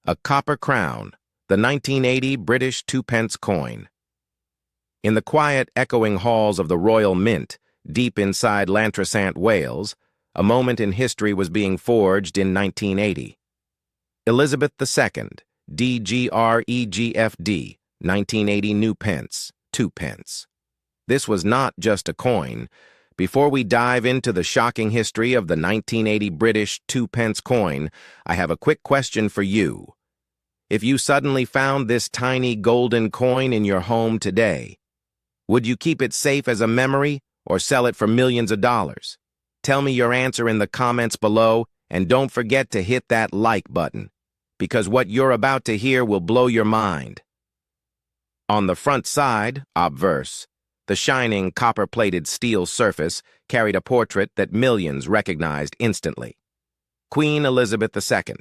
A copper crown, the 1980 British two-pence coin. In the quiet, echoing halls of the Royal Mint, deep inside Llantrisant, Wales, a moment in history was being forged in 1980. Elizabeth II, DGREGFD, 1980 new pence, 2 pence. This was not just a coin. Before we dive into the shocking history of the 1980 British 2-pence coin, I have a quick question for you. If you suddenly found this tiny golden coin in your home today, would you keep it safe as a memory or sell it for millions of dollars? Tell me your answer in the comments below, and don't forget to hit that like button, because what you're about to hear will blow your mind. On the front side, Obverse, the shining copper-plated steel surface carried a portrait that millions recognized instantly. Queen Elizabeth II,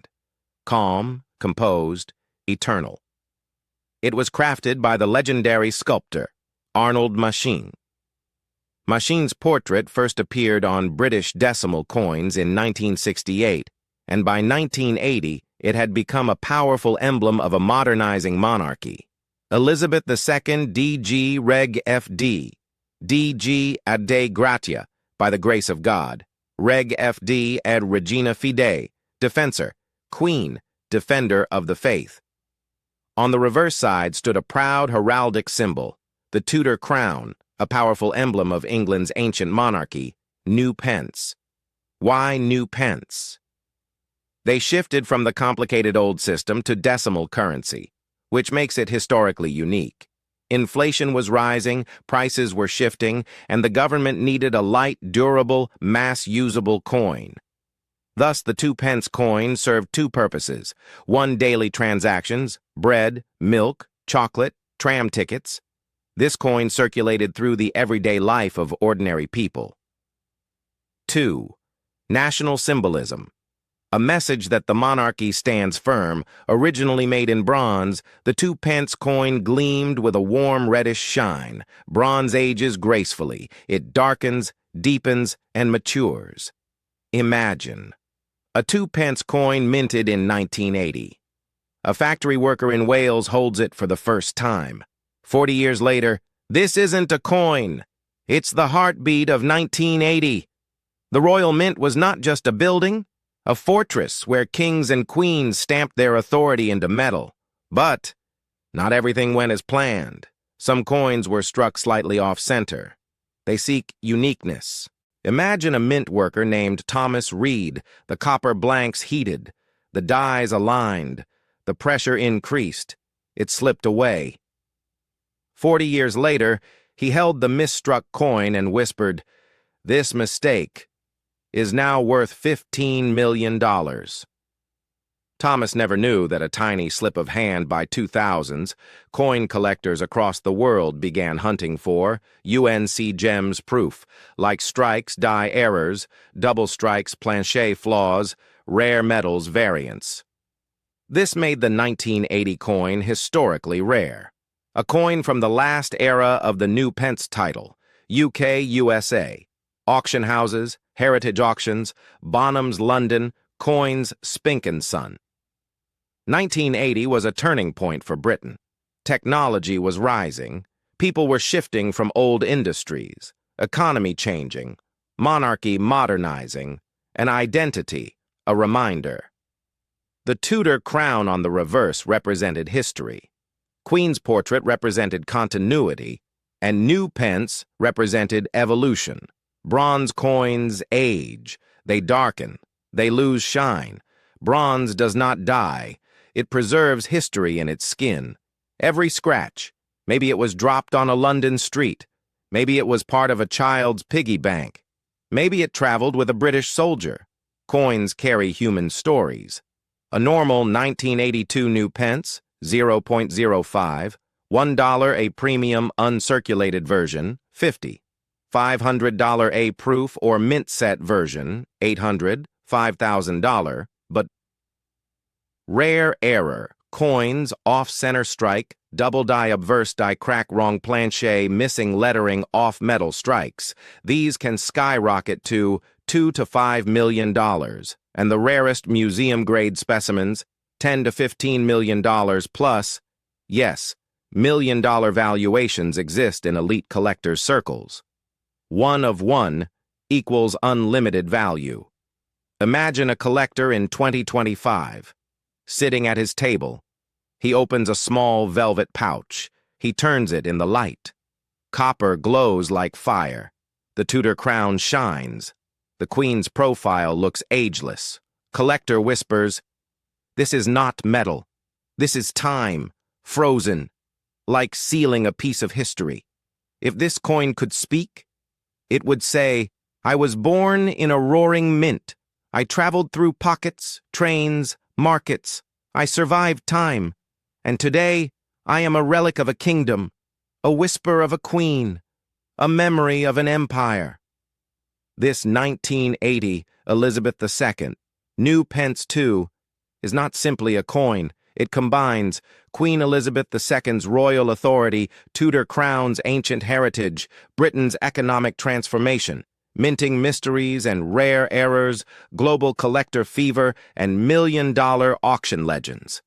calm, composed, eternal. It was crafted by the legendary sculptor, Arnold Machin. Machin's portrait first appeared on British decimal coins in 1968, and by 1980 it had become a powerful emblem of a modernizing monarchy. Elizabeth II DG Reg FD, DG ad Dei Gratia, by the grace of God, Reg FD ad Regina Fidei, Defensor, Queen, Defender of the Faith. On the reverse side stood a proud heraldic symbol, the Tudor crown, a powerful emblem of England's ancient monarchy, new pence. Why new pence? They shifted from the complicated old system to decimal currency, which makes it historically unique. Inflation was rising, prices were shifting, and the government needed a light, durable, mass-usable coin. Thus, the 2-pence coin served two purposes: one, daily transactions, bread, milk, chocolate, tram tickets. This coin circulated through the everyday life of ordinary people. 2. National symbolism. A message that the monarchy stands firm. Originally made in bronze, the 2-pence coin gleamed with a warm reddish shine. Bronze ages gracefully. It darkens, deepens, and matures. Imagine a 2-pence coin minted in 1980. A factory worker in Wales holds it for the first time. 40 years later, this isn't a coin. It's the heartbeat of 1980. The Royal Mint was not just a building, a fortress where kings and queens stamped their authority into metal. But not everything went as planned. Some coins were struck slightly off-center. They seek uniqueness. Imagine a mint worker named Thomas Reed, the copper blanks heated, the dies aligned, the pressure increased. It slipped away. 40 years later, he held the misstruck coin and whispered, "This mistake is now worth $15 million. Thomas never knew that a tiny slip of hand by 2000s, coin collectors across the world began hunting for UNC gems proof, like strikes, die errors, double strikes, planchet flaws, rare metals variants. This made the 1980 coin historically rare. A coin from the last era of the new pence title, UK, USA, auction houses, heritage auctions, Bonham's London, coins, Spink & Son. 1980 was a turning point for Britain. Technology was rising, people were shifting from old industries, economy changing, monarchy modernizing, and identity a reminder. The Tudor crown on the reverse represented history. Queen's portrait represented continuity, and new pence represented evolution. Bronze coins age, they darken, they lose shine. Bronze does not die, it preserves history in its skin. Every scratch, maybe it was dropped on a London street, maybe it was part of a child's piggy bank, maybe it traveled with a British soldier. Coins carry human stories. A normal 1982 new pence, 0.05, $1 a premium uncirculated version, 50. $500 a proof or mint set version, $800, $5,000, but rare error, coins, off-center strike, double die obverse die crack wrong planchet, missing lettering off metal strikes. These can skyrocket to $2 to $5 million, and the rarest museum-grade specimens, $10 to $15 million plus. Yes, million-dollar valuations exist in elite collectors' circles. One of one equals unlimited value. Imagine a collector in 2025, sitting at his table. He opens a small velvet pouch. He turns it in the light. Copper glows like fire. The Tudor crown shines. The Queen's profile looks ageless. Collector whispers, "This is not metal. This is time, frozen, like sealing a piece of history. If this coin could speak, it would say, 'I was born in a roaring mint. I traveled through pockets, trains, markets. I survived time. And today, I am a relic of a kingdom, a whisper of a queen, a memory of an empire.'" This 1980 Elizabeth II, new Pence II, is not simply a coin. It combines Queen Elizabeth II's royal authority, Tudor crown's ancient heritage, Britain's economic transformation, minting mysteries and rare errors, global collector fever, and million-dollar auction legends.